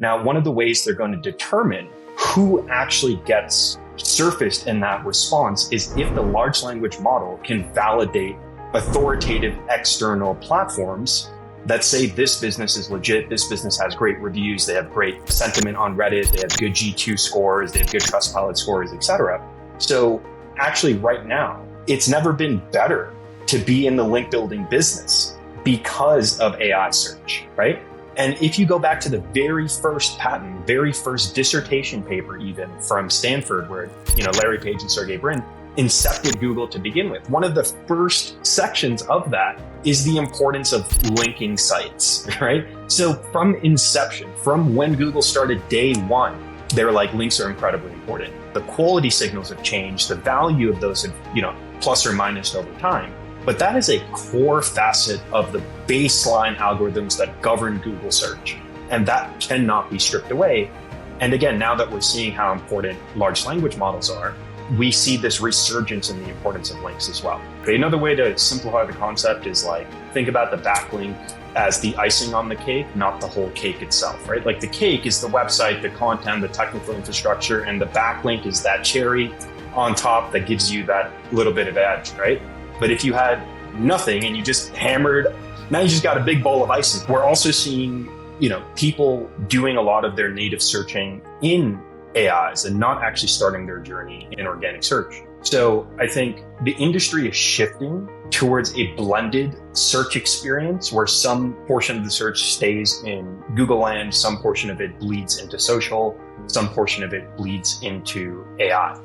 Now, one of the ways they're going to determine who actually gets surfaced in that response is if the large language model can validate authoritative external platforms that say this business is legit, this business has great reviews, they have great sentiment on Reddit, they have good G2 scores, they have good Trustpilot scores, etc. So actually right now, it's never been better to be in the link building business because of AI search, right? And if you go back to the very first patent, very first dissertation paper, even from Stanford, where Larry Page and Sergey Brin incepted Google to begin with, one of the first sections of that is the importance of linking sites, right? So from inception, from when Google started day one, they're like, links are incredibly important. The quality signals have changed, the value of those have, plus or minus over time. But that is a core facet of the baseline algorithms that govern Google search. And that cannot be stripped away. And again, now that we're seeing how important large language models are, we see this resurgence in the importance of links as well. Okay, another way to simplify the concept is think about the backlink as the icing on the cake, not the whole cake itself, right? Like the cake is the website, the content, the technical infrastructure, and the backlink is that cherry on top that gives you that little bit of edge, right? But if you had nothing and you just hammered, now you just got a big bowl of icing. We're also seeing, people doing a lot of their native searching in AIs and not actually starting their journey in organic search. So I think the industry is shifting towards a blended search experience where some portion of the search stays in Google land, some portion of it bleeds into social, some portion of it bleeds into AI.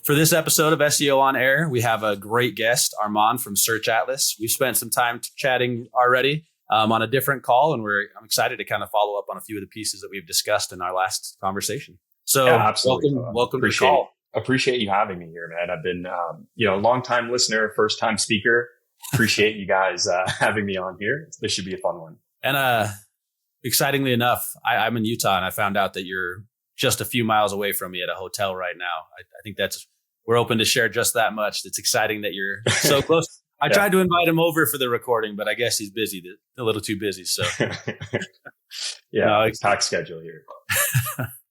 For this episode of SEO On Air, we have a great guest, Arman from Search Atlas. We've spent some time chatting already on a different call, and I'm excited to kind of follow up on a few of the pieces that we've discussed in our last conversation. So welcome to the call. Appreciate you having me here, man. I've been, a long-time listener, first-time speaker. Appreciate you guys having me on here. This should be a fun one. And excitingly enough, I'm in Utah, and I found out that you're just a few miles away from me at a hotel right now. I think we're open to share just that much. It's exciting that you're so close. I tried to invite him over for the recording, but I guess he's busy, a little too busy. So it's packed schedule here.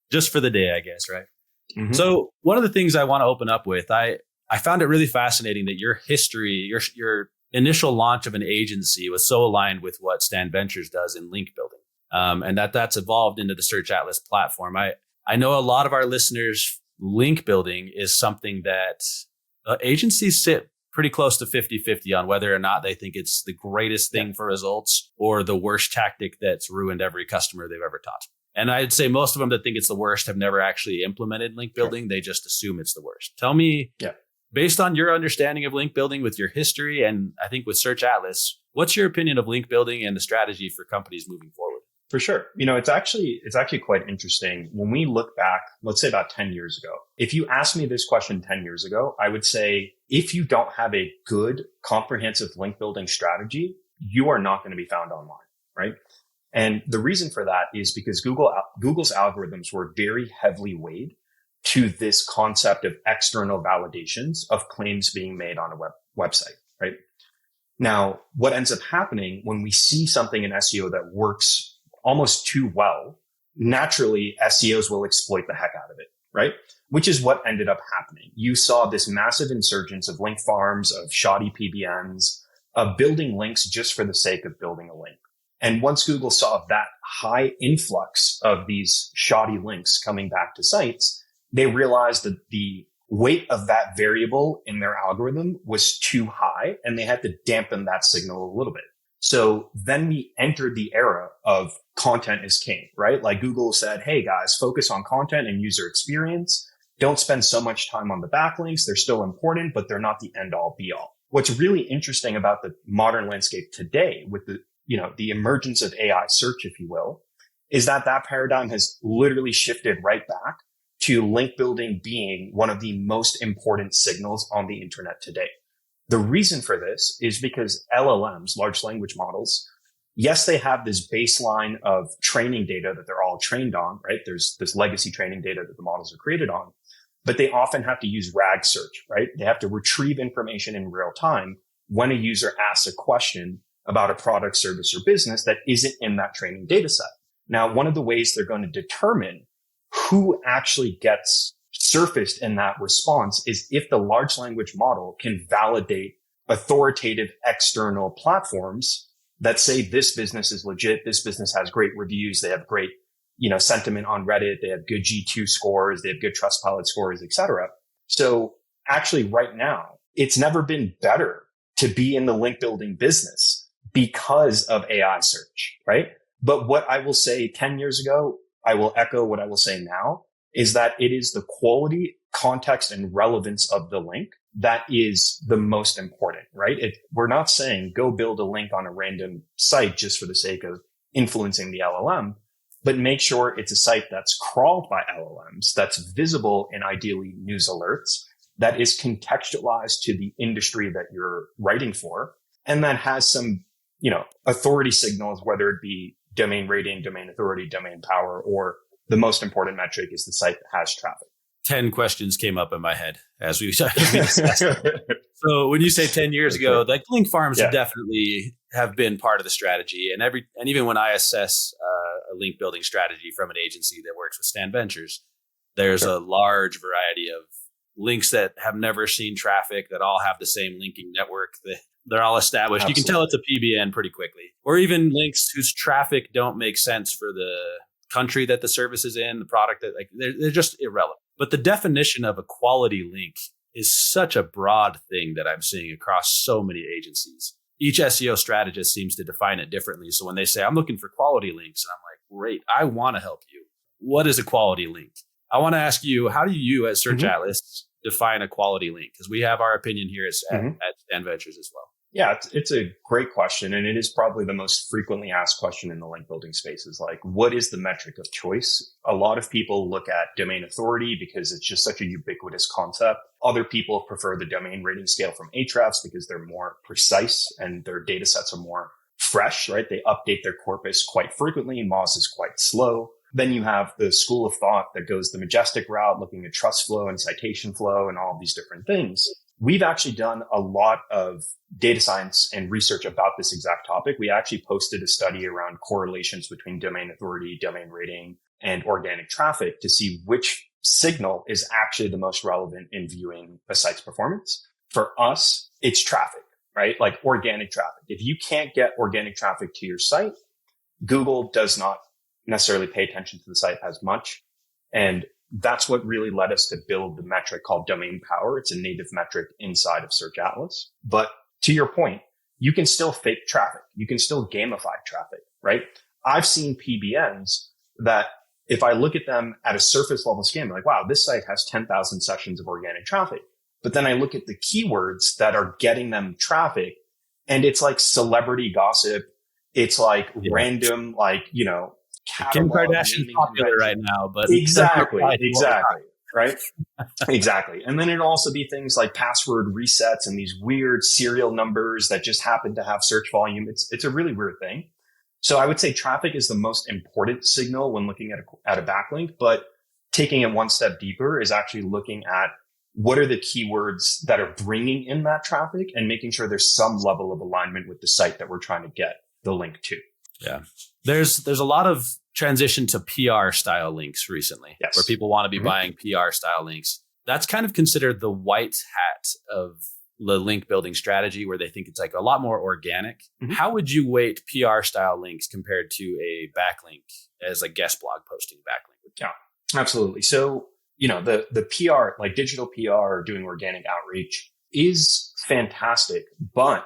Just for the day, I guess, right? Mm-hmm. So one of the things I want to open up with, I found it really fascinating that your history, your initial launch of an agency was so aligned with what Stan Ventures does in link building, and that's evolved into the Search Atlas platform. I know a lot of our listeners, link building is something that agencies sit pretty close to 50-50 on whether or not they think it's the greatest thing for results or the worst tactic that's ruined every customer they've ever taught. And I'd say most of them that think it's the worst have never actually implemented link building. They just assume it's the worst. Tell me, based on your understanding of link building with your history, and I think with Search Atlas, what's your opinion of link building and the strategy for companies moving forward? For sure. It's actually quite interesting. When we look back, let's say about 10 years ago, if you asked me this question 10 years ago, I would say, if you don't have a good comprehensive link building strategy, you are not going to be found online, right? And the reason for that is because Google's algorithms were very heavily weighed to this concept of external validations of claims being made on a website, right? Now, what ends up happening when we see something in SEO that works almost too well, naturally SEOs will exploit the heck out of it, right? Which is what ended up happening. You saw this massive insurgence of link farms, of shoddy PBNs, of building links just for the sake of building a link. And once Google saw that high influx of these shoddy links coming back to sites, they realized that the weight of that variable in their algorithm was too high, and they had to dampen that signal a little bit. So then we entered the era of content is king, right? Like Google said, hey guys, focus on content and user experience. Don't spend so much time on the backlinks. They're still important, but they're not the end all be all. What's really interesting about the modern landscape today with the emergence of AI search, if you will, is that paradigm has literally shifted right back to link building being one of the most important signals on the internet today. The reason for this is because LLMs, large language models, yes, they have this baseline of training data that they're all trained on, right? There's this legacy training data that the models are created on, but they often have to use RAG search, right? They have to retrieve information in real time when a user asks a question about a product, service, or business that isn't in that training data set. Now, one of the ways they're going to determine who actually gets surfaced in that response is if the large language model can validate authoritative external platforms that say this business is legit, this business has great reviews, they have great, sentiment on Reddit, they have good G2 scores, they have good Trustpilot scores, etc. So actually right now, it's never been better to be in the link building business because of AI search, right? But what I will say 10 years ago, I will echo what I will say now, is that it is the quality, context, and relevance of the link that is the most important, right? We're not saying go build a link on a random site just for the sake of influencing the LLM, but make sure it's a site that's crawled by LLMs, that's visible in ideally news alerts, that is contextualized to the industry that you're writing for, and that has some, authority signals, whether it be domain rating, domain authority, domain power, or the most important metric is the site that has traffic. 10 questions came up in my head as we discussed. So when you say 10 years ago, like link farms definitely have been part of the strategy. And even when I assess a link building strategy from an agency that works with Stan Ventures, there's a large variety of links that have never seen traffic that all have the same linking network. They're all established. Absolutely. You can tell it's a PBN pretty quickly. Or even links whose traffic don't make sense for the country that the service is in, the product that they're just irrelevant. But the definition of a quality link is such a broad thing that I'm seeing across so many agencies. Each SEO strategist seems to define it differently. So when they say, I'm looking for quality links, and I'm like, great, I want to help you. What is a quality link? I want to ask you, how do you as Search Atlas define a quality link? Because we have our opinion here at Stan Ventures as well. Yeah, it's a great question. And it is probably the most frequently asked question in the link building space is like, what is the metric of choice? A lot of people look at domain authority because it's just such a ubiquitous concept. Other people prefer the domain rating scale from Ahrefs because they're more precise and their data sets are more fresh, right? They update their corpus quite frequently. Moz is quite slow. Then you have the school of thought that goes the majestic route, looking at trust flow and citation flow and all of these different things. We've actually done a lot of data science and research about this exact topic. We actually posted a study around correlations between domain authority, domain rating, and organic traffic to see which signal is actually the most relevant in viewing a site's performance. For us, it's traffic, right? Like organic traffic. If you can't get organic traffic to your site, Google does not necessarily pay attention to the site as much. And that's what really led us to build the metric called domain power. It's a native metric inside of Search Atlas. But to your point, you can still fake traffic. You can still gamify traffic, right? I've seen PBNs that if I look at them at a surface level scan, I'm like, wow, this site has 10,000 sessions of organic traffic. But then I look at the keywords that are getting them traffic and it's like celebrity gossip. It's like random, Kim Kardashian's popular right now, but exactly, right? Exactly. And then it'll also be things like password resets and these weird serial numbers that just happen to have search volume. It's a really weird thing. So I would say traffic is the most important signal when looking at a backlink, but taking it one step deeper is actually looking at what are the keywords that are bringing in that traffic and making sure there's some level of alignment with the site that we're trying to get the link to. Yeah. There's a lot of transition to PR style links recently, where people want to be buying PR style links. That's kind of considered the white hat of the link building strategy, where they think it's like a lot more organic. How would you weight PR style links compared to a backlink as a guest blog posting backlink? Yeah, absolutely. So, the PR, like digital PR or doing organic outreach is fantastic, but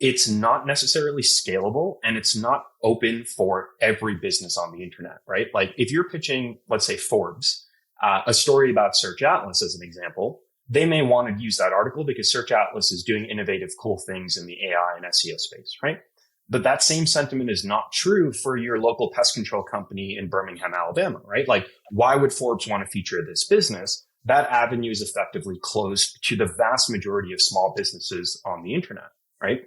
it's not necessarily scalable and it's not open for every business on the internet, right? Like if you're pitching, let's say Forbes, a story about Search Atlas as an example, they may want to use that article because Search Atlas is doing innovative, cool things in the AI and SEO space, right? But that same sentiment is not true for your local pest control company in Birmingham, Alabama, right? Like why would Forbes want to feature this business? That avenue is effectively closed to the vast majority of small businesses on the internet, right?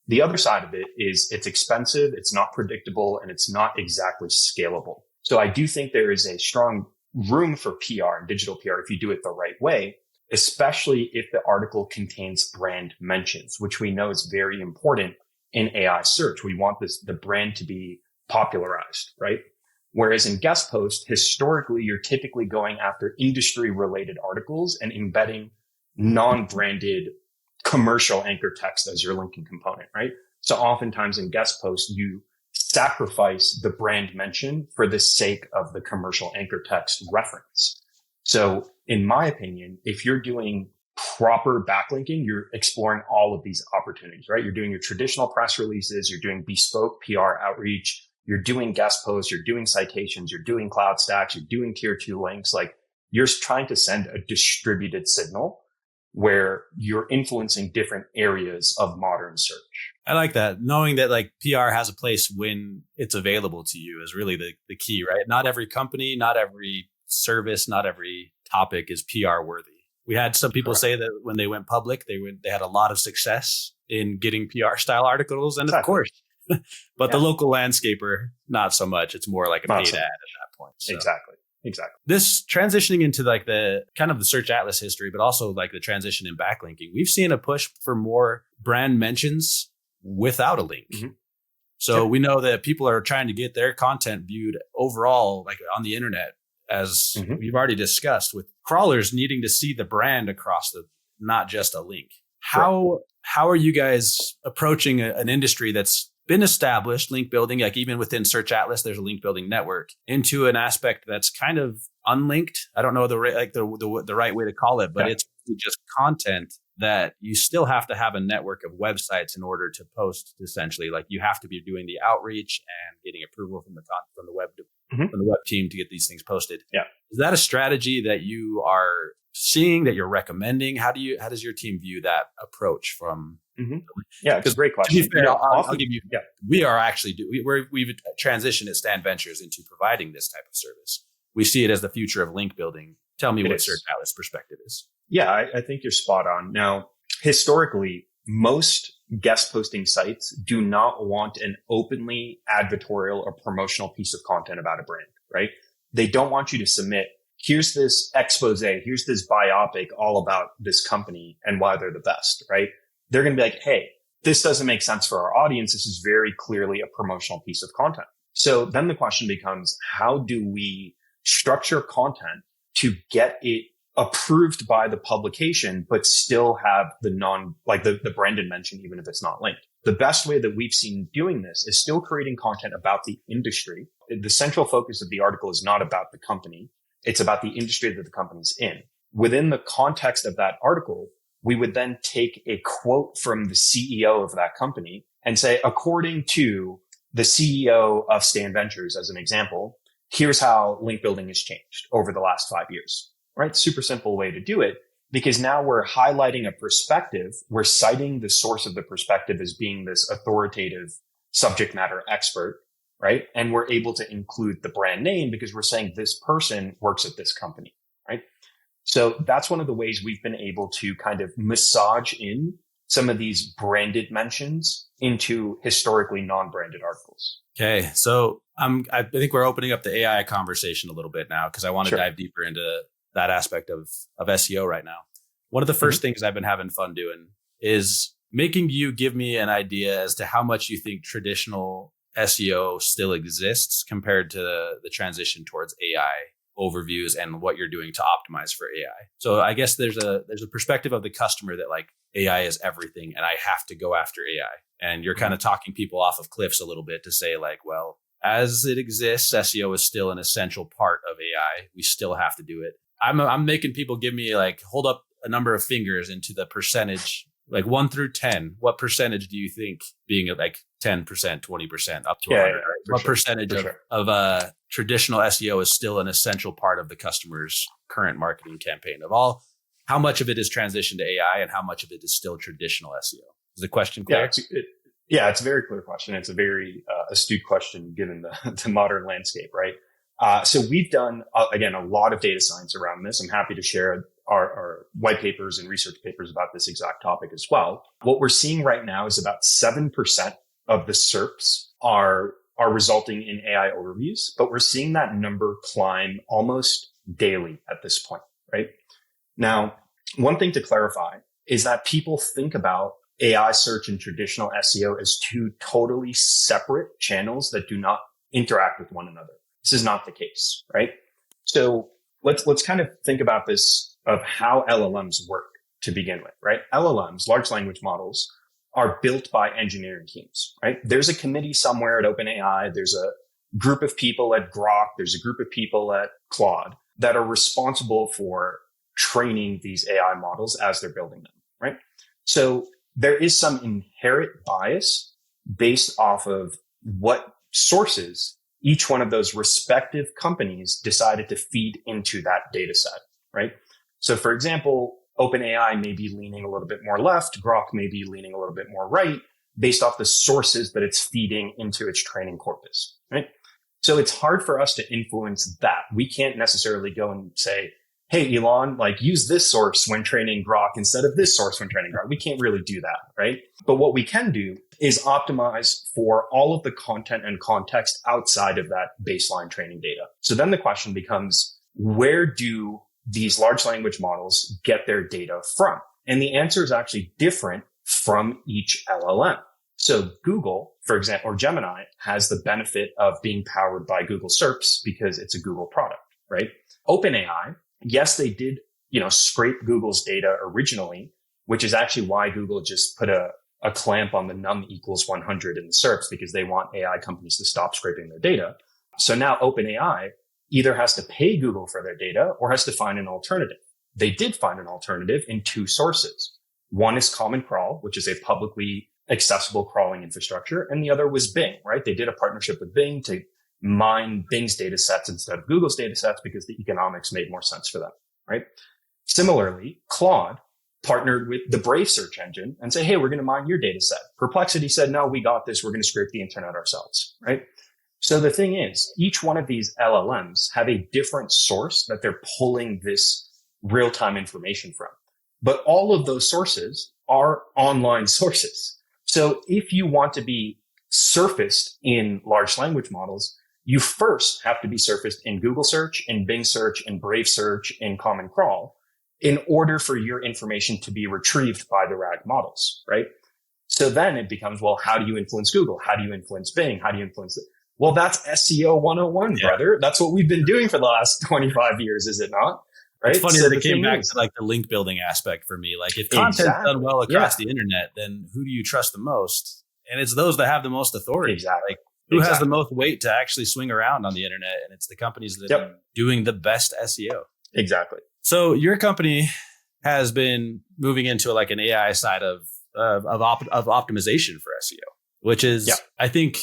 The other side of it is it's expensive, it's not predictable, and it's not exactly scalable. So I do think there is a strong room for PR and digital PR if you do it the right way, especially if the article contains brand mentions, which we know is very important in AI search. We want the brand to be popularized, right? Whereas in guest post, historically, you're typically going after industry related articles and embedding non-branded commercial anchor text as your linking component, right? So oftentimes in guest post, you sacrifice the brand mention for the sake of the commercial anchor text reference. So in my opinion, if you're doing proper backlinking, you're exploring all of these opportunities, right? You're doing your traditional press releases, you're doing bespoke PR outreach, you're doing guest posts, you're doing citations, you're doing cloud stacks, you're doing tier 2 links. Like, you're trying to send a distributed signal where you're influencing different areas of modern search. I like that. Knowing that like PR has a place when it's available to you is really the key, right? Not every company, not every service, not every topic is PR worthy. We had some people say that when they went public, they had a lot of success in getting PR style articles. And of course, but the local landscaper, not so much. It's more like a paid ad at that point. So. Exactly. This transitioning into like the kind of the search atlas history, but also like the transition in backlinking, we've seen a push for more brand mentions without a link. Mm-hmm. So we know that people are trying to get their content viewed overall, like on the internet, as we've already discussed, with crawlers needing to see the brand across not just a link. How are you guys approaching an industry that's been established, link building, like even within Search Atlas, there's a link building network, into an aspect that's kind of unlinked? I don't know the right way to call it, but it's just content that you still have to have a network of websites in order to post. Essentially, like you have to be doing the outreach and getting approval from the web team to get these things posted. Yeah, is that a strategy that you are seeing, that you're recommending? How does your team view that approach from? Yeah, it's a great question. To be fair, I'll give you. Yeah, we are actually we've transitioned at Stand Ventures into providing this type of service. We see it as the future of link building. Tell me what Search Atlas perspective is. Yeah, I think you're spot on. Now, historically, most guest posting sites do not want an openly advertorial or promotional piece of content about a brand, right? They don't want you to submit, here's this expose, here's this biopic all about this company and why they're the best, right? They're going to be like, hey, this doesn't make sense for our audience. This is very clearly a promotional piece of content. So then the question becomes, how do we structure content to get it approved by the publication, but still have the branded mention, even if it's not linked? The best way that we've seen doing this is still creating content about the industry. The central focus of the article is not about the company. It's about the industry that the company's in. Within the context of that article, we would then take a quote from the CEO of that company and say, according to the CEO of Stand Ventures, as an example, here's how link building has changed over the last 5 years, right? Super simple way to do it, because now we're highlighting a perspective. We're citing the source of the perspective as being this authoritative subject matter expert, right? And we're able to include the brand name because we're saying this person works at this company, right? So that's one of the ways we've been able to kind of massage in some of these branded mentions into historically non-branded articles. Okay. So I think we're opening up the AI conversation a little bit now, because I want to dive deeper into that aspect of SEO right now. One of the first things I've been having fun doing is making you give me an idea as to how much you think traditional SEO still exists compared to the transition towards AI overviews and what you're doing to optimize for AI. So I guess there's a perspective of the customer that like AI is everything and I have to go after AI. And you're kind of talking people off of cliffs a little bit to say like, well, as it exists, SEO is still an essential part of AI. We still have to do it. I'm making people give me like, hold up a number of fingers into the percentage, like 1 through 10. What percentage do you think, being like 10%, 20%, up to 100? Right? What percentage of traditional SEO is still an essential part of the customer's current marketing campaign? How much of it is transitioned to AI and how much of it is still traditional SEO? Is the question clear? It's a very clear question. It's a very astute question given the modern landscape, right? So we've done, again, a lot of data science around this. I'm happy to share our white papers and research papers about this exact topic as well. What we're seeing right now is about 7% of the SERPs are resulting in AI overviews, but we're seeing that number climb almost daily at this point, right? Now, one thing to clarify is that people think about AI search and traditional SEO as two totally separate channels that do not interact with one another. This is not the case, right? So let's kind of think about this of how LLMs work to begin with, right? LLMs, large language models, are built by engineering teams, right? There's a committee somewhere at OpenAI. There's a group of people at Grok. There's a group of people at Claude that are responsible for training these AI models as they're building them, right? So there is some inherent bias based off of what sources each one of those respective companies decided to feed into that data set, right? So for example, OpenAI may be leaning a little bit more left. Grok may be leaning a little bit more right based off the sources that it's feeding into its training corpus, right? So it's hard for us to influence that. We can't necessarily go and say, hey, Elon, like use this source when training Grok instead of this source when training Grok. We can't really do that, right? But what we can do is optimize for all of the content and context outside of that baseline training data. So then the question becomes, where do these large language models get their data from? And the answer is actually different from each LLM. So Google, for example, or Gemini has the benefit of being powered by Google SERPs because it's a Google product, right? OpenAI, yes, they did, scrape Google's data originally, which is actually why Google just put a clamp on the num equals 100 in the SERPs because they want AI companies to stop scraping their data. So now OpenAI either has to pay Google for their data or has to find an alternative. They did find an alternative in two sources. One is Common Crawl, which is a publicly accessible crawling infrastructure. And the other was Bing, right? They did a partnership with Bing to mine Bing's data sets instead of Google's data sets because the economics made more sense for them, right? Similarly, Claude partnered with the Brave search engine and say, hey, we're going to mine your data set. Perplexity said, no, we got this. We're going to scrape the internet ourselves, right? So the thing is, each one of these LLMs have a different source that they're pulling this real-time information from. But all of those sources are online sources. So if you want to be surfaced in large language models, you first have to be surfaced in Google search, in Bing search, in Brave search, in Common Crawl, in order for your information to be retrieved by the RAG models, right? So then it becomes, well, how do you influence Google? How do you influence Bing? How do you influence it? Well, that's SEO 101, brother. That's what we've been doing for the last 25 years, is it not? Right? It's funny so that it came back to like the link building aspect for me. Like if content's done well across the internet, then who do you trust the most? And it's those that have the most authority. Exactly. Like who has the most weight to actually swing around on the internet? And it's the companies that are doing the best SEO. Exactly. So your company has been moving into like an AI side of optimization for SEO, which is, I think,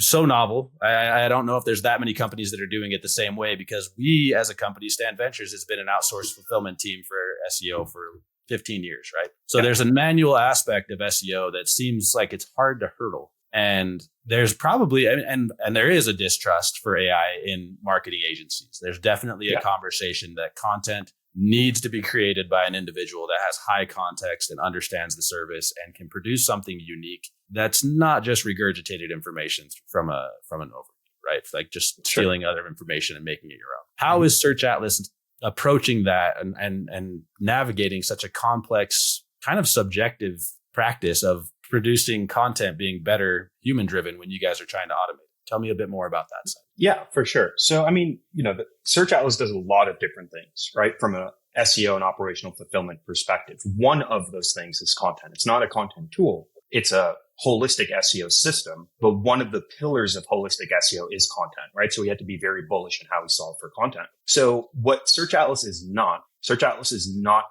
so novel. I don't know if there's that many companies that are doing it the same way, because we as a company, Stand Ventures, has been an outsourced fulfillment team for SEO for 15 years, right? So there's a manual aspect of SEO that seems like it's hard to hurdle. And there's probably, and there is a distrust for AI in marketing agencies. There's definitely a conversation that content needs to be created by an individual that has high context and understands the service and can produce something unique that's not just regurgitated information from an overview, right? Like just stealing other information and making it your own. How is Search Atlas approaching that and navigating such a complex, kind of subjective practice of producing content being better human driven when you guys are trying to automate? Tell me a bit more about that side. Yeah, for sure. So, I mean, the Search Atlas does a lot of different things, right? From a SEO and operational fulfillment perspective. One of those things is content. It's not a content tool. It's a holistic SEO system, but one of the pillars of holistic SEO is content, right? So we have to be very bullish in how we solve for content. So what Search Atlas is not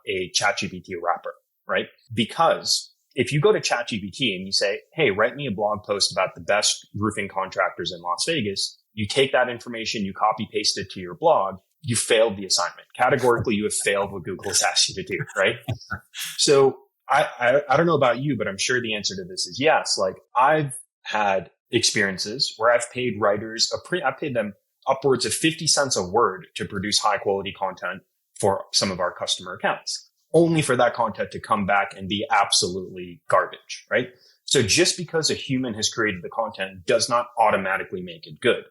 a ChatGPT wrapper, right? Because if you go to ChatGPT and you say, hey, write me a blog post about the best roofing contractors in Las Vegas, you take that information, you copy paste it to your blog, you failed the assignment. Categorically, you have failed what Google has asked you to do, right? So I don't know about you, but I'm sure the answer to this is yes. Like I've had experiences where I've paid writers, I paid them upwards of 50 cents a word to produce high quality content for some of our customer accounts, only for that content to come back and be absolutely garbage, right? So just because a human has created the content does not automatically make it good.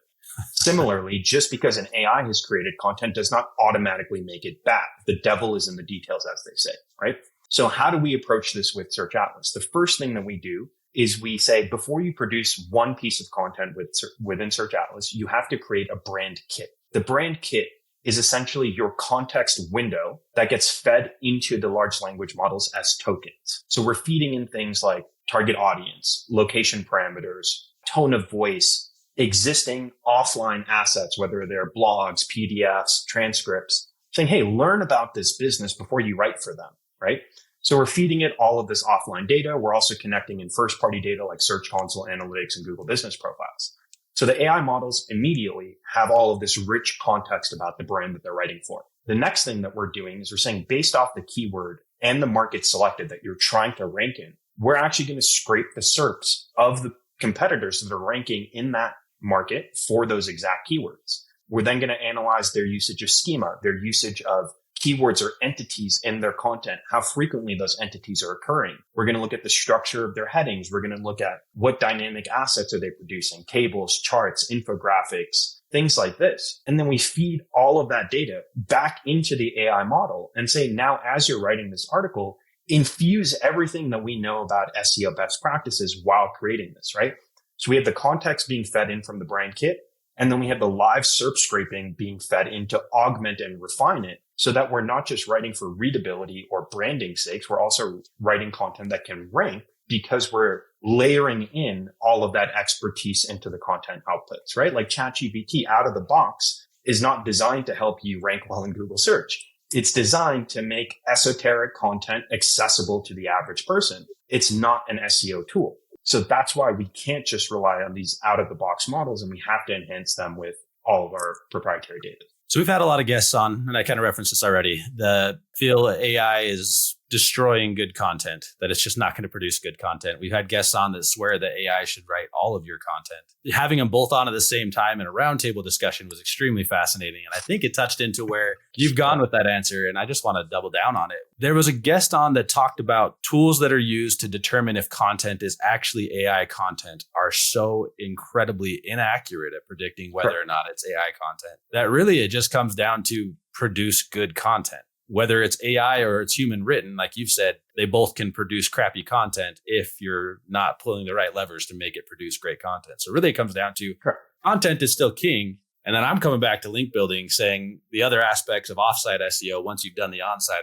Similarly, just because an AI has created content does not automatically make it bad. The devil is in the details, as they say, right? So how do we approach this with Search Atlas? The first thing that we do is we say, before you produce one piece of content within Search Atlas, you have to create a brand kit. The brand kit is essentially your context window that gets fed into the large language models as tokens. So we're feeding in things like target audience, location parameters, tone of voice, existing offline assets, whether they're blogs, PDFs, transcripts, saying, hey, learn about this business before you write for them, right? So we're feeding it all of this offline data. We're also connecting in first-party data like Search Console Analytics and Google Business Profiles. So the AI models immediately have all of this rich context about the brand that they're writing for. The next thing that we're doing is we're saying, based off the keyword and the market selected that you're trying to rank in, we're actually going to scrape the SERPs of the competitors that are ranking in that market for those exact keywords. We're then going to analyze their usage of schema, their usage of keywords or entities in their content, how frequently those entities are occurring. We're going to look at the structure of their headings. We're going to look at what dynamic assets are they producing, tables, charts, infographics, things like this. And then we feed all of that data back into the AI model and say, now, as you're writing this article, infuse everything that we know about SEO best practices while creating this, right? So we have the context being fed in from the brand kit, and then we have the live SERP scraping being fed in to augment and refine it so that we're not just writing for readability or branding sakes. We're also writing content that can rank because we're layering in all of that expertise into the content outputs, right? Like ChatGPT out of the box is not designed to help you rank well in Google search. It's designed to make esoteric content accessible to the average person. It's not an SEO tool. So that's why we can't just rely on these out of the box models, and we have to enhance them with all of our proprietary data. So we've had a lot of guests on, and I kind of referenced this already. The feel AI is destroying good content, that it's just not going to produce good content. We've had guests on that swear that AI should write all of your content. Having them both on at the same time in a roundtable discussion was extremely fascinating. And I think it touched into where you've gone with that answer. And I just want to double down on it. There was a guest on that talked about tools that are used to determine if content is actually AI content are so incredibly inaccurate at predicting whether or not it's AI content. That really, it just comes down to produce good content. Whether it's AI or it's human written, like you've said, they both can produce crappy content if you're not pulling the right levers to make it produce great content. So really it comes down to content is still king. And then I'm coming back to link building, saying the other aspects of offsite SEO, once you've done the onsite,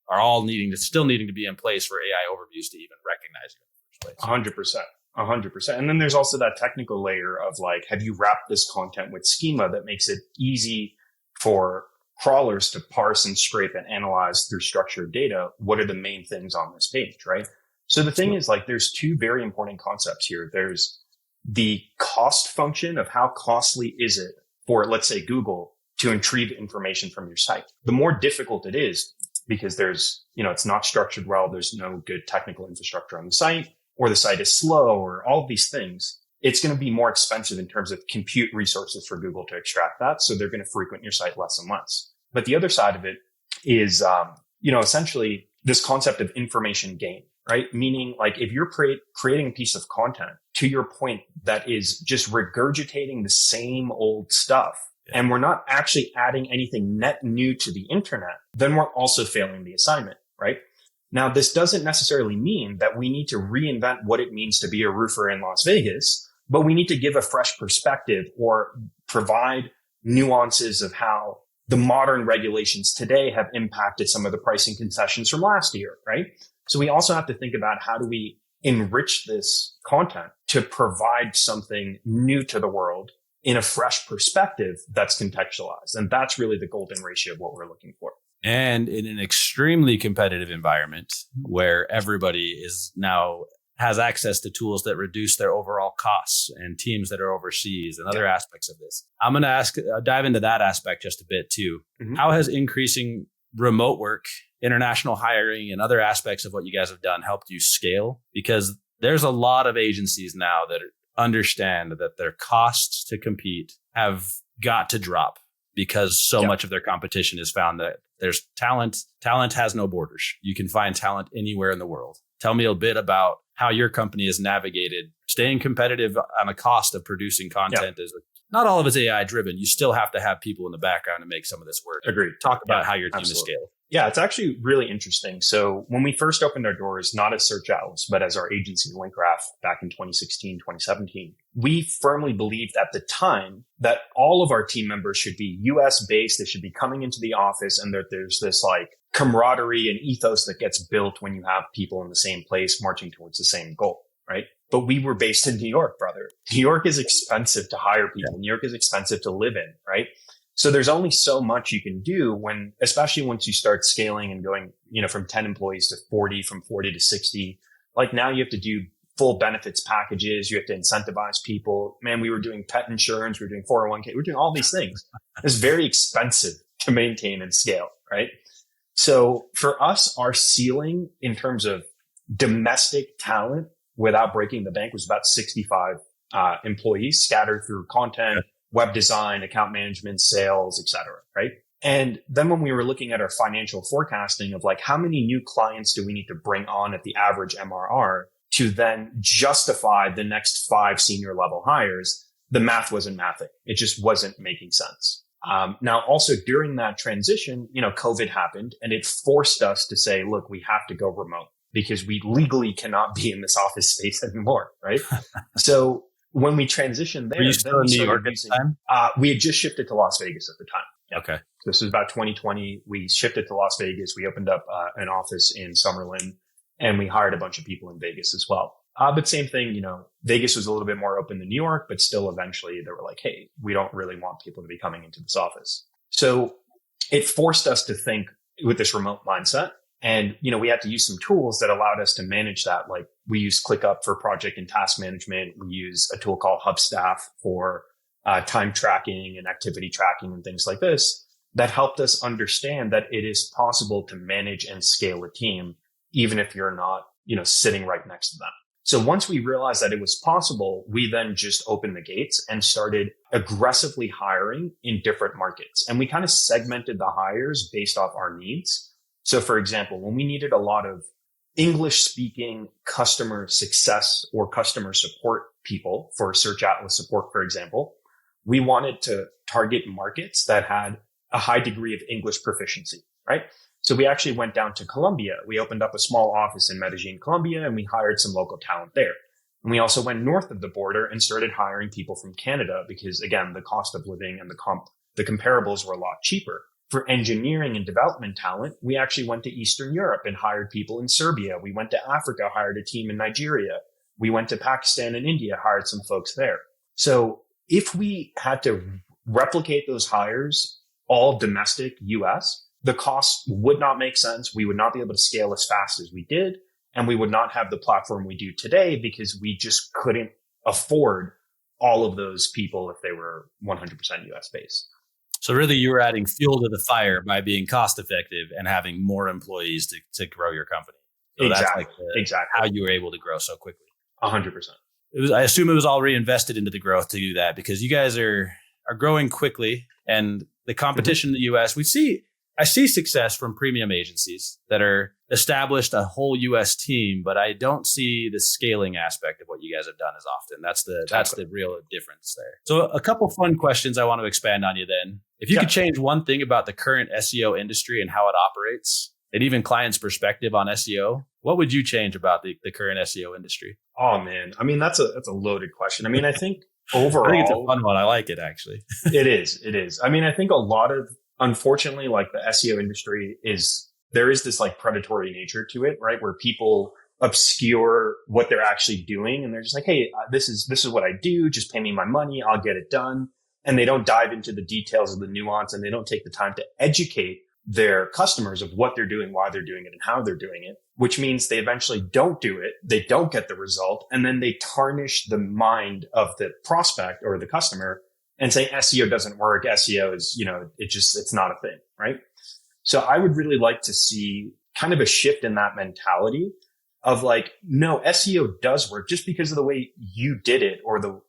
are all still needing to be in place for AI overviews to even recognize you in the first place. 100%. And then there's also that technical layer of like, have you wrapped this content with schema that makes it easy for crawlers to parse and scrape and analyze through structured data? What are the main things on this page, right? So the thing is, like, there's two very important concepts here. There's the cost function of how costly is it for, let's say, Google to retrieve information from your site. The more difficult it is, because there's, it's not structured well, there's no good technical infrastructure on the site, or the site is slow, or all of these things, it's going to be more expensive in terms of compute resources for Google to extract that. So they're going to frequent your site less and less. But the other side of it is, essentially this concept of information gain, right? Meaning, like, if you're creating a piece of content, to your point, that is just regurgitating the same old stuff, and we're not actually adding anything net new to the internet, then we're also failing the assignment, right? Now, this doesn't necessarily mean that we need to reinvent what it means to be a roofer in Las Vegas, but we need to give a fresh perspective or provide nuances of how the modern regulations today have impacted some of the pricing concessions from last year, right? So we also have to think about how do we enrich this content to provide something new to the world in a fresh perspective that's contextualized. And that's really the golden ratio of what we're looking for. And in an extremely competitive environment where everybody is now has access to tools that reduce their overall costs and teams that are overseas and other aspects of this. I'm going to dive into that aspect just a bit too. Mm-hmm. How has increasing remote work, international hiring, and other aspects of what you guys have done helped you scale? Because there's a lot of agencies now that understand that their costs to compete have got to drop because so much of their competition has found that there's talent. Talent has no borders. You can find talent anywhere in the world. Tell me a bit about how your company has navigated staying competitive on a cost of producing content. Is not all of it's AI driven. You still have to have people in the background to make some of this work. Agreed. Talk about how your team is scaled. Yeah, it's actually really interesting. So when we first opened our doors, not as Search Atlas, but as our agency LinkGraph back in 2016, 2017, we firmly believed at the time that all of our team members should be US based. They should be coming into the office, and that there's this like camaraderie and ethos that gets built when you have people in the same place marching towards the same goal, right? But we were based in New York, brother. New York is expensive to hire people. New York is expensive to live in, right? So there's only so much you can do when, especially once you start scaling and going, from 10 employees to 40, from 40 to 60, like now you have to do full benefits packages. You have to incentivize people. Man, we were doing pet insurance. We were doing 401k. We were doing all these things. It's very expensive to maintain and scale, right? So for us, our ceiling in terms of domestic talent without breaking the bank was about 65 employees scattered through content, web design, account management, sales, et cetera, right? And then when we were looking at our financial forecasting of like, how many new clients do we need to bring on at the average MRR to then justify the next 5 senior level hires, the math wasn't mathing. It just wasn't making sense. Now, also during that transition, COVID happened, and it forced us to say, look, we have to go remote because we legally cannot be in this office space anymore, right? So when we transitioned there, were you still in New York at the time? We had just shifted to Las Vegas at the time. Yeah. Okay. This was about 2020. We shifted to Las Vegas. We opened up an office in Summerlin, and we hired a bunch of people in Vegas as well. But same thing, Vegas was a little bit more open than New York, but still eventually they were like, hey, we don't really want people to be coming into this office. So it forced us to think with this remote mindset. And, we had to use some tools that allowed us to manage that. Like we use ClickUp for project and task management. We use a tool called Hubstaff for time tracking and activity tracking and things like this that helped us understand that it is possible to manage and scale a team, even if you're not, sitting right next to them. So once we realized that it was possible, we then just opened the gates and started aggressively hiring in different markets. And we kind of segmented the hires based off our needs. So for example, when we needed a lot of English speaking customer success or customer support people for Search Atlas support, for example, we wanted to target markets that had a high degree of English proficiency, right? So we actually went down to Colombia. We opened up a small office in Medellin, Colombia, and we hired some local talent there. And we also went north of the border and started hiring people from Canada because, again, the cost of living and the comparables were a lot cheaper. For engineering and development talent, we actually went to Eastern Europe and hired people in Serbia. We went to Africa, hired a team in Nigeria. We went to Pakistan and India, hired some folks there. So if we had to replicate those hires, all domestic US, the cost would not make sense. We would not be able to scale as fast as we did. And we would not have the platform we do today because we just couldn't afford all of those people if they were 100% US based. So really you were adding fuel to the fire by being cost effective and having more employees to grow your company. So exactly. That's exactly how you were able to grow so quickly. 100%. I assume it was all reinvested into the growth to do that because you guys are growing quickly, and the competition in the US, I see success from premium agencies that are established a whole US team, but I don't see the scaling aspect of what you guys have done as often. That's the real difference there. So a couple fun questions I want to expand on you then. If you could change one thing about the current SEO industry and how it operates, and even clients' perspective on SEO, what would you change about the current SEO industry? Oh man, I mean that's a loaded question. I mean, I think overall, I think it's a fun one. I like it actually. It is. I mean, I think a lot of, unfortunately, like the SEO industry there is this like predatory nature to it, right? Where people obscure what they're actually doing, and they're just like, hey, this is what I do. Just pay me my money, I'll get it done. And they don't dive into the details of the nuance, and they don't take the time to educate their customers of what they're doing, why they're doing it, and how they're doing it, which means they eventually don't do it. They don't get the result. And then they tarnish the mind of the prospect or the customer and say SEO doesn't work. SEO is, it's not a thing, right? So I would really like to see kind of a shift in that mentality of like, no, SEO does work just because of the way you did it, or the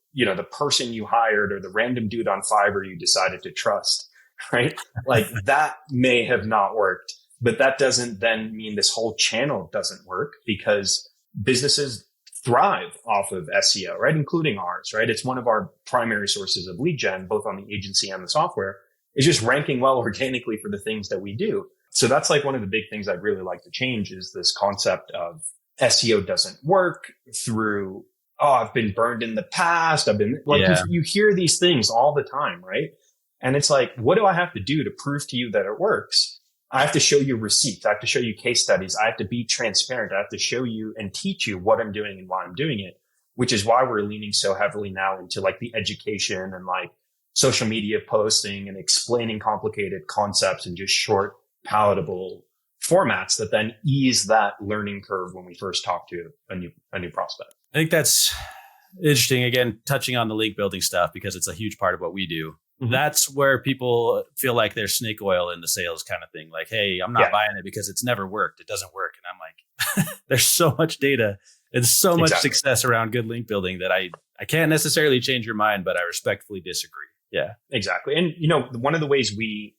person you hired, or the random dude on Fiverr you decided to trust, right? Like that may have not worked, but that doesn't then mean this whole channel doesn't work, because businesses thrive off of SEO, right? Including ours, right? It's one of our primary sources of lead gen, both on the agency and the software, is just ranking well organically for the things that we do. So that's like one of the big things I'd really like to change is this concept of SEO doesn't work through, oh, I've been burned in the past. I've been like, you hear these things all the time, right? And it's like, what do I have to do to prove to you that it works? I have to show you receipts. I have to show you case studies. I have to be transparent. I have to show you and teach you what I'm doing and why I'm doing it, which is why we're leaning so heavily now into like the education and like social media posting and explaining complicated concepts in just short, palatable formats that then ease that learning curve when we first talk to a new prospect. I think that's interesting. Again, touching on the link building stuff, because it's a huge part of what we do. Mm-hmm. That's where people feel like there's snake oil in the sales kind of thing. Like, hey, I'm not buying it because it's never worked. It doesn't work. And I'm like, there's so much data and so much success around good link building that I can't necessarily change your mind, but I respectfully disagree. Yeah, exactly. And, one of the ways we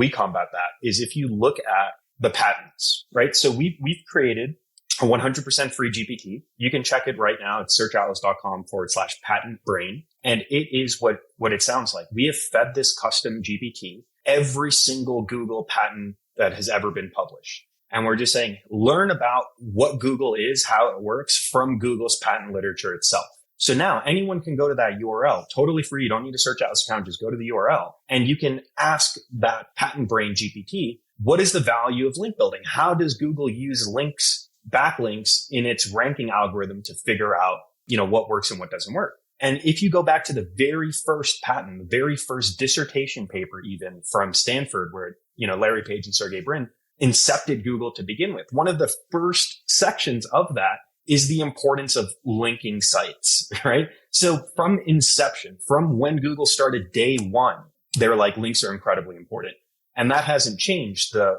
combat that is if you look at the patents, right? So we've created a 100% free GPT. You can check it right now at searchatlas.com/patent brain. And it is what it sounds like. We have fed this custom GPT every single Google patent that has ever been published. And we're just saying, learn about what Google is, how it works from Google's patent literature itself. So now anyone can go to that URL totally free. You don't need a Search Atlas account. Just go to the URL and you can ask that patent brain GPT, what is the value of link building? How does Google use links, backlinks in its ranking algorithm to figure out, what works and what doesn't work? And if you go back to the very first patent, the very first dissertation paper, even from Stanford, where, Larry Page and Sergey Brin incepted Google to begin with, one of the first sections of that is the importance of linking sites, right? So from inception, from when Google started day one, they're like, links are incredibly important. And that hasn't changed. The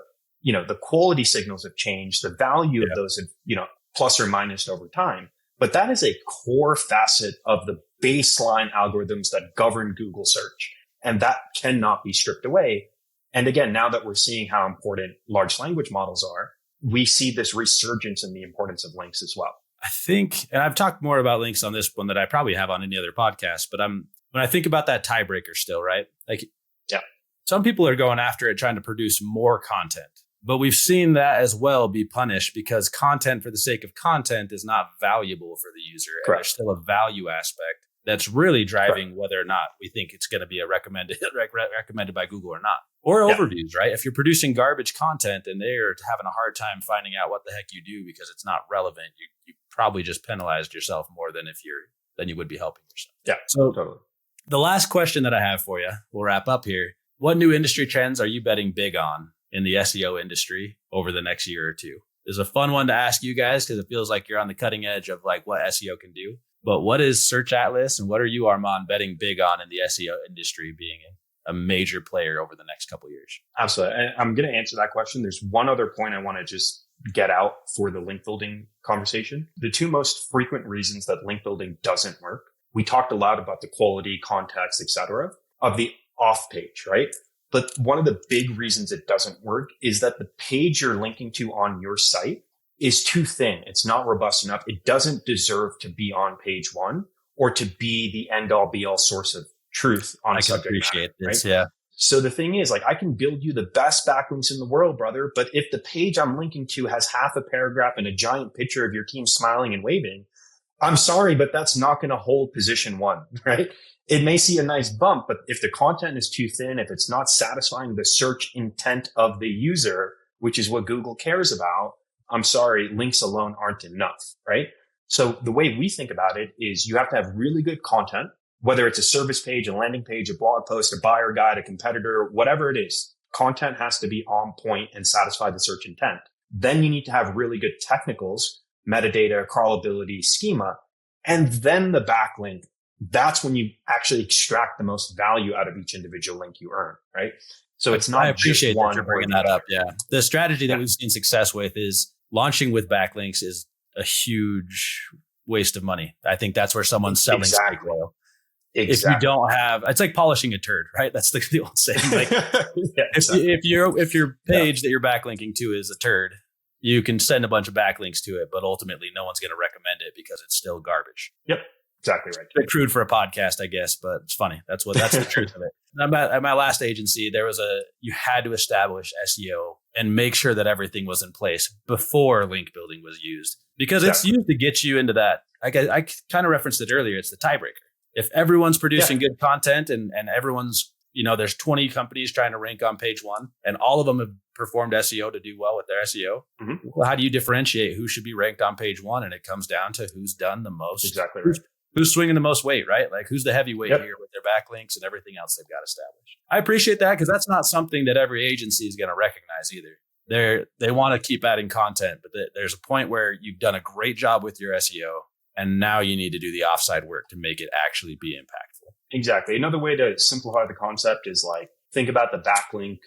quality signals have changed. The value of those have, plus or minus over time. But that is a core facet of the baseline algorithms that govern Google search. And that cannot be stripped away. And again, now that we're seeing how important large language models are, we see this resurgence in the importance of links as well. I think, and I've talked more about links on this one that I probably have on any other podcast, but when I think about that tiebreaker still, right? Like, some people are going after it, trying to produce more content. But we've seen that as well be punished because content for the sake of content is not valuable for the user. Correct. And there's still a value aspect that's really driving whether or not we think it's going to be a recommended by Google or not. Or overviews, right? If you're producing garbage content and they're having a hard time finding out what the heck you do because it's not relevant, you probably just penalized yourself more than you would be helping yourself. Yeah, so totally. The last question that I have for you, we'll wrap up here. What new industry trends are you betting big on in the SEO industry over the next year or two? It's a fun one to ask you guys because it feels like you're on the cutting edge of like what SEO can do. But what is Search Atlas and what are you, Arman, betting big on in the SEO industry being a major player over the next couple of years? Absolutely. And I'm going to answer that question. There's one other point I want to just get out for the link building conversation. The two most frequent reasons that link building doesn't work. We talked a lot about the quality, context, etc. of the off page, right? But one of the big reasons it doesn't work is that the page you're linking to on your site is too thin. It's not robust enough. It doesn't deserve to be on page one or to be the end all be all source of truth on a subject matter. I appreciate this. Right? Yeah. So the thing is, like, I can build you the best backlinks in the world, brother. But if the page I'm linking to has half a paragraph and a giant picture of your team smiling and waving, I'm sorry, but that's not going to hold position one, right? It may see a nice bump, but if the content is too thin, if it's not satisfying the search intent of the user, which is what Google cares about, I'm sorry, links alone aren't enough, right? So the way we think about it is you have to have really good content, whether it's a service page, a landing page, a blog post, a buyer guide, a competitor, whatever it is. Content has to be on point and satisfy the search intent. Then you need to have really good technicals, metadata, crawlability, schema, and then the backlink. That's when you actually extract the most value out of each individual link you earn, right? So it's not just one. That you're bringing that up. Yeah. The strategy that we've seen success with is launching with backlinks is a huge waste of money. I think that's where someone's selling snake oil. Exactly. If you don't have, it's like polishing a turd, right? That's the old saying. Like, if your page that you're backlinking to is a turd, you can send a bunch of backlinks to it, but ultimately no one's going to recommend it because it's still garbage. Yep. Exactly right. A bit crude for a podcast, I guess, but it's funny. That's the truth of it. And at my last agency, you had to establish SEO and make sure that everything was in place before link building was used, because it's used to get you into that. I kind of referenced it earlier. It's the tiebreaker. If everyone's producing good content and everyone's, there's 20 companies trying to rank on page one and all of them have performed SEO to do well with their SEO. Mm-hmm. Well, how do you differentiate who should be ranked on page one? And it comes down to who's done the most. Exactly right. Who's swinging the most weight, right? Like who's the heavyweight here with their backlinks and everything else they've got established. I appreciate that, because that's not something that every agency is going to recognize either. They want to keep adding content, but there's a point where you've done a great job with your SEO, and now you need to do the offside work to make it actually be impactful. Exactly. Another way to simplify the concept is like, think about the backlink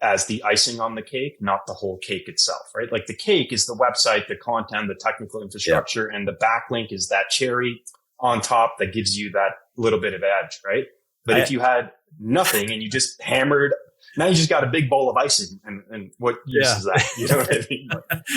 as the icing on the cake, not the whole cake itself, right? Like the cake is the website, the content, the technical infrastructure, and the backlink is that cherry on top that gives you that little bit of edge, right? But if you had nothing and you just hammered, now you just got a big bowl of icing, and what use is that? You know what I mean?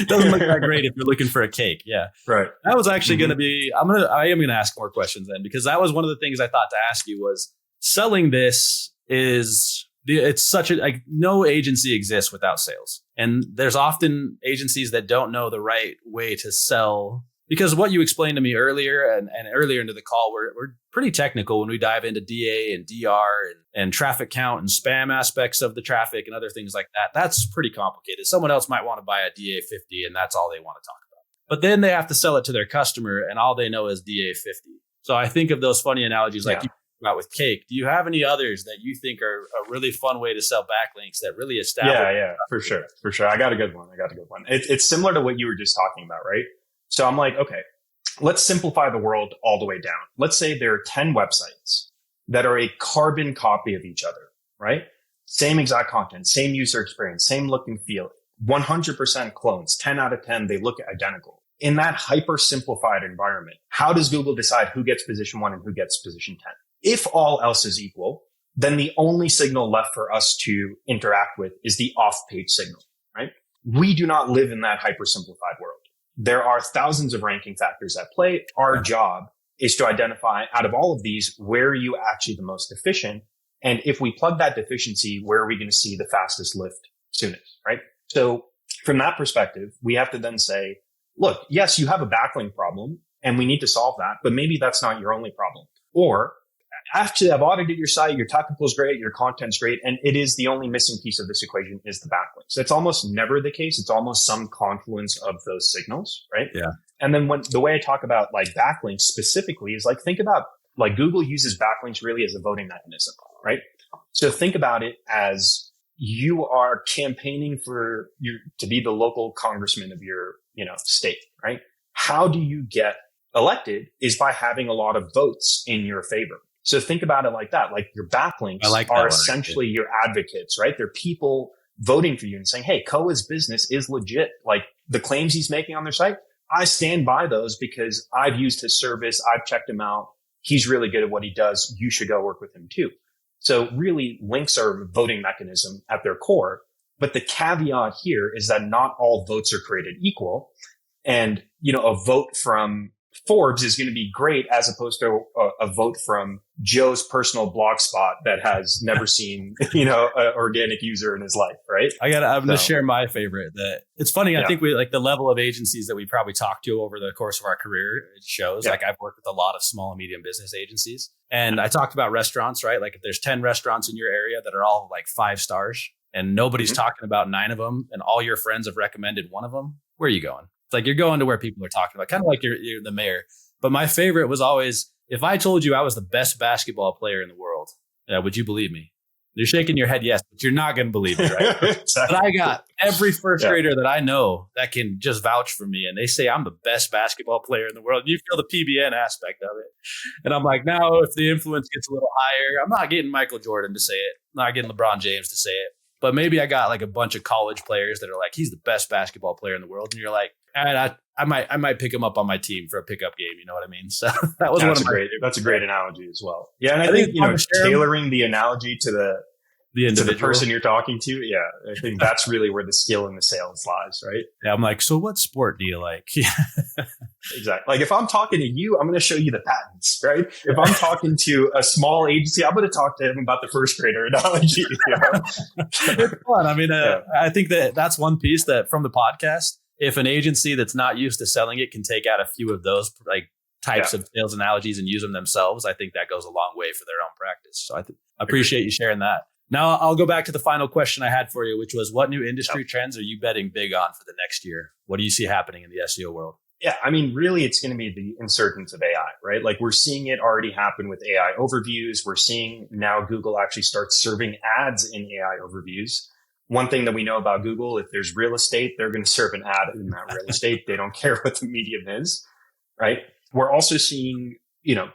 Doesn't look that great if you're looking for a cake. Yeah. Right. That was actually going to be, I am going to ask more questions then, because that was one of the things I thought to ask you was selling this it's such no agency exists without sales. And there's often agencies that don't know the right way to sell. Because what you explained to me earlier and earlier into the call, we're pretty technical when we dive into DA and DR and traffic count and spam aspects of the traffic and other things like that. That's pretty complicated. Someone else might want to buy a DA 50 and that's all they want to talk about. But then they have to sell it to their customer and all they know is DA 50. So I think of those funny analogies like you talked about with cake. Do you have any others that you think are a really fun way to sell backlinks that really establish? Yeah, for sure. I got a good one. It's similar to what you were just talking about, right? So I'm like, okay, let's simplify the world all the way down. Let's say there are 10 websites that are a carbon copy of each other, right? Same exact content, same user experience, same look and feel, 100% clones, 10 out of 10, they look identical. In that hyper simplified environment, how does Google decide who gets position 1 and who gets position 10? If all else is equal, then the only signal left for us to interact with is the off-page signal, right? We do not live in that hyper simplified world. There are thousands of ranking factors at play. Our job is to identify out of all of these, where are you actually the most efficient? And if we plug that deficiency, where are we going to see the fastest lift soonest, right? So from that perspective, we have to then say, look, yes, you have a backlink problem and we need to solve that, but maybe that's not your only problem. Or actually, I've audited your site, your technical is great, your content's great, and it is the only missing piece of this equation is the backlinks. It's almost never the case. It's almost some confluence of those signals, right? Yeah. And then the way I talk about like backlinks specifically is like, think about like Google uses backlinks really as a voting mechanism, right? So think about it as you are campaigning to be the local congressman of your, state, right? How do you get elected is by having a lot of votes in your favor. So think about it like that. Like your backlinks are essentially your advocates, right? They're people voting for you and saying, hey, Koa's business is legit. Like the claims he's making on their site, I stand by those because I've used his service. I've checked him out. He's really good at what he does. You should go work with him too. So really links are a voting mechanism at their core. But the caveat here is that not all votes are created equal. And, a vote from Forbes is going to be great as opposed to a vote from Joe's personal blog spot that has never seen, an organic user in his life, right? I'm going to share my favorite. It's funny. I think we like the level of agencies that we probably talked to over the course of our career. It shows like I've worked with a lot of small and medium business agencies, and I talked about restaurants, right? Like if there's 10 restaurants in your area that are all like 5 stars and nobody's talking about 9 of them and all your friends have recommended one of them, where are you going? It's like you're going to where people are talking about, kind of like you're the mayor. But my favorite was always, if I told you I was the best basketball player in the world, would you believe me? You're shaking your head yes, but you're not going to believe me, right? Exactly. But I got every first grader that I know that can just vouch for me. And they say I'm the best basketball player in the world. You feel the PBN aspect of it. And I'm like, now if the influence gets a little higher, I'm not getting Michael Jordan to say it. I'm not getting LeBron James to say it. But maybe I got like a bunch of college players that are like, he's the best basketball player in the world. And you're like, I might pick him up on my team for a pickup game. You know what I mean? So that was that's a great analogy as well. Yeah. And I think, tailoring the analogy to the to individual. the person you're talking to. Yeah, I think that's really where the skill in the sales lies, right? Yeah, I'm like, so what sport do you like? Exactly. Like if I'm talking to you, I'm going to show you the patents, right? If I'm talking to a small agency, I'm going to talk to him about the first grader analogy. You know? It's fun. I mean, I think that's one piece that from the podcast, if an agency that's not used to selling it can take out a few of those like types of sales analogies and use them themselves, I think that goes a long way for their own practice. So I appreciate you sharing that. Now I'll go back to the final question I had for you, which was what new industry trends are you betting big on for the next year? What do you see happening in the SEO world? Yeah, I mean, really, it's going to be the insurgence of AI, right? Like we're seeing it already happen with AI overviews. We're seeing now Google actually start serving ads in AI overviews. One thing that we know about Google, if there's real estate, they're going to serve an ad in that real estate. They don't care what the medium is, right? We're also seeing,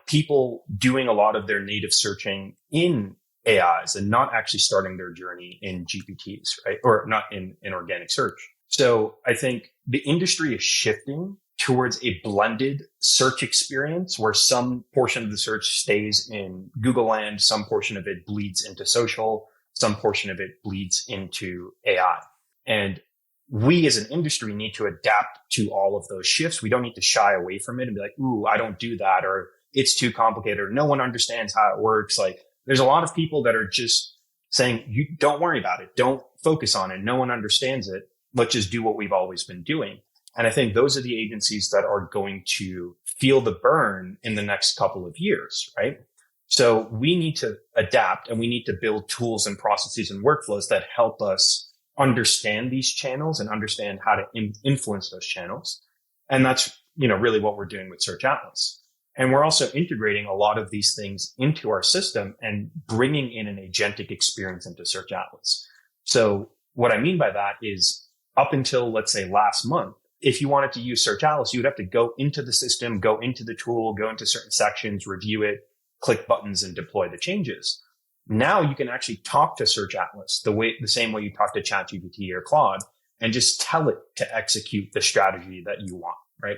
people doing a lot of their native searching in AIs and not actually starting their journey in GPTs, right? Or not in organic search. So I think the industry is shifting towards a blended search experience where some portion of the search stays in Google land, some portion of it bleeds into social, some portion of it bleeds into AI. And we as an industry need to adapt to all of those shifts. We don't need to shy away from it and be like, ooh, I don't do that, or it's too complicated, or no one understands how it works. Like there's a lot of people that are just saying, you don't worry about it. Don't focus on it. No one understands it. Let's just do what we've always been doing. And I think those are the agencies that are going to feel the burn in the next couple of years, right? So we need to adapt and we need to build tools and processes and workflows that help us understand these channels and understand how to influence those channels. And that's, really what we're doing with Search Atlas. And we're also integrating a lot of these things into our system and bringing in an agentic experience into Search Atlas. So what I mean by that is up until, let's say, last month, if you wanted to use Search Atlas, you would have to go into the system, go into the tool, go into certain sections, review it, click buttons, and deploy the changes. Now you can actually talk to Search Atlas the same way you talk to ChatGPT or Claude and just tell it to execute the strategy that you want, right?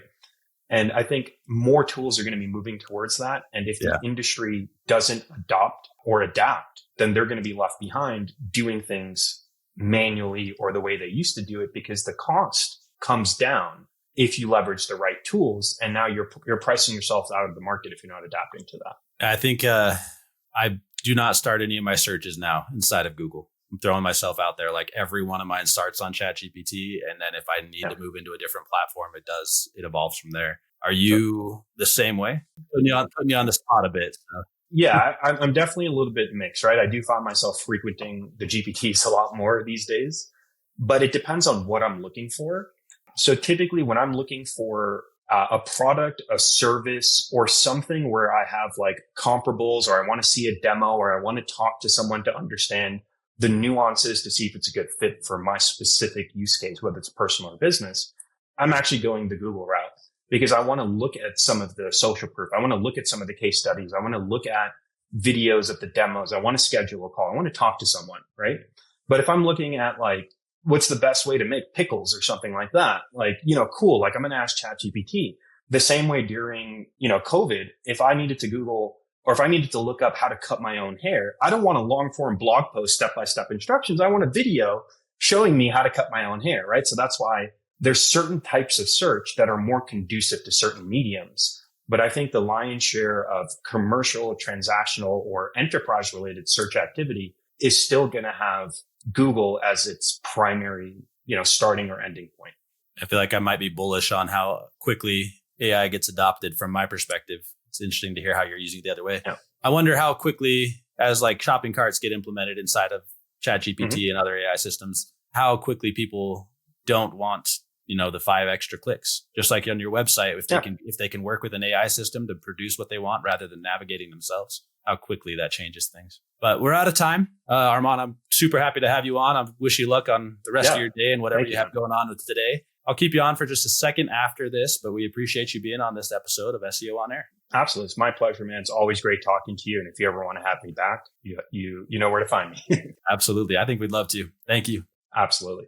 And I think more tools are going to be moving towards that. And if the industry doesn't adopt or adapt, then they're going to be left behind doing things manually or the way they used to do it, because the cost comes down if you leverage the right tools. And now you're pricing yourself out of the market if you're not adapting to that. I think I do not start any of my searches now inside of Google. I'm throwing myself out there. Like every one of mine starts on ChatGPT. And then if I need to move into a different platform, it evolves from there. Are you the same way? Putting you on the spot a bit. So. Yeah, I'm definitely a little bit mixed, right? I do find myself frequenting the GPTs a lot more these days, but it depends on what I'm looking for. So typically when I'm looking for a product, a service, or something where I have like comparables, or I want to see a demo, or I want to talk to someone to understand the nuances to see if it's a good fit for my specific use case, whether it's personal or business, I'm actually going the Google route because I want to look at some of the social proof. I want to look at some of the case studies. I want to look at videos of the demos. I want to schedule a call. I want to talk to someone, right? But if I'm looking at like, what's the best way to make pickles or something like that? Like, cool. Like I'm going to ask ChatGPT the same way during, COVID. If I needed to Google or if I needed to look up how to cut my own hair, I don't want a long form blog post, step-by-step instructions. I want a video showing me how to cut my own hair, right? So that's why there's certain types of search that are more conducive to certain mediums. But I think the lion's share of commercial, transactional, or enterprise related search activity is still going to have Google as its primary, starting or ending point. I feel like I might be bullish on how quickly AI gets adopted from my perspective. It's interesting to hear how you're using it the other way. Yeah. I wonder how quickly, as like shopping carts get implemented inside of ChatGPT and other AI systems, how quickly people don't want, the 5 extra clicks. Just like on your website, if they can work with an AI system to produce what they want rather than navigating themselves, how quickly that changes things. But we're out of time. Arman, I'm super happy to have you on. I wish you luck on the rest of your day and whatever you have going on with today. I'll keep you on for just a second after this, but we appreciate you being on this episode of SEO On Air. Absolutely. It's my pleasure, man. It's always great talking to you. And if you ever want to have me back, you know where to find me. Absolutely. I think we'd love to. Thank you. Absolutely.